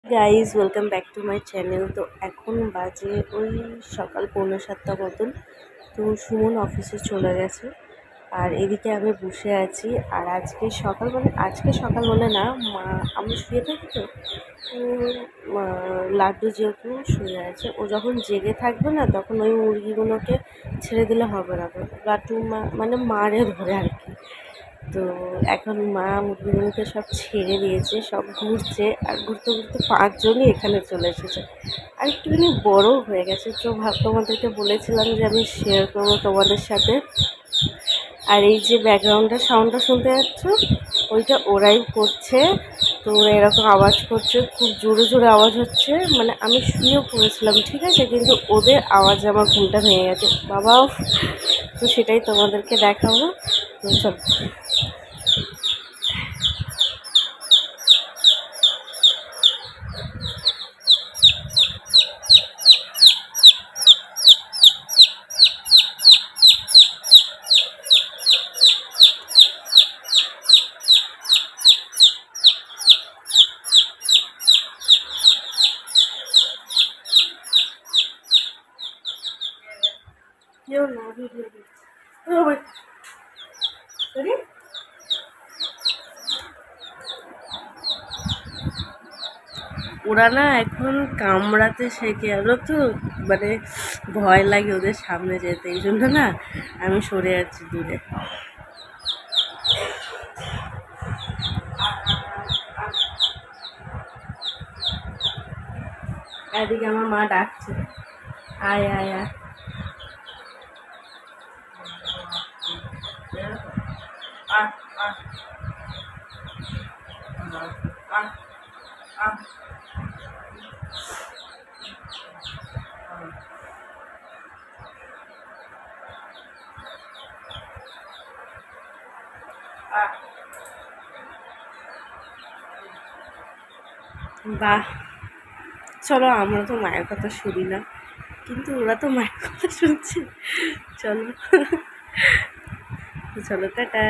Guys welcome back to my channel. তো এখন বাজে ওই সকাল 6:45 মতন। তো সুমন অফিসে চলে গেছে আর এদিকে আমি বসে আছি। আর আজকে সকাল বলে না, মা আমি শুয়ে থাকি তো লাড্ডু যেহেতু শুয়ে আছে, ও যখন জেগে থাকবে না তখন ওই মুরগিগুলোকে ছেড়ে দিলে হবে না। লাড্ডু মানে মারে ধরে আর কি। তো এখন মা মুরগিগুলোকে সব ছেড়ে দিয়েছে, সব ঘুরছে আর ঘুরতে ঘুরতে 5জনই এখানে চলে এসেছে। আর একটুখানি বড় হয়ে গেছে, তো তোমাদেরকে বলেছিলাম যে আমি শেয়ার করবো তোমাদের সাথে। আর এই যে ব্যাকগ্রাউন্ডের সাউন্ডটা শুনতে যাচ্ছ, ওইটা ওরাই করছে। তো ওরা এরকম আওয়াজ করছে, খুব জোরে জোরে আওয়াজ হচ্ছে। মানে আমি শুয়েও পড়েছিলাম, ঠিক আছে, কিন্তু ওদের আওয়াজে আমার ঘুমটা ভেঙে গেছে বাবাও। তো সেটাই তোমাদেরকে দেখাবো। তো চল। কেউ না ভিডিও দিচ্ছে। ওরা না এখন কামড়াতে শেখে, জানো তো, মানে ভয় লাগে ওদের সামনে যেতে, এই জন্য না আমি সরে যাচ্ছি দূরে। এদিকে আমার মা ডাকছে, আয় আয় আয়। বাহ, চলো, আমরা তো মায়ের কথা শুনি না, কিন্তু ওরা তো মায়ের কথা শুনছে। চলো চলো, টাটা।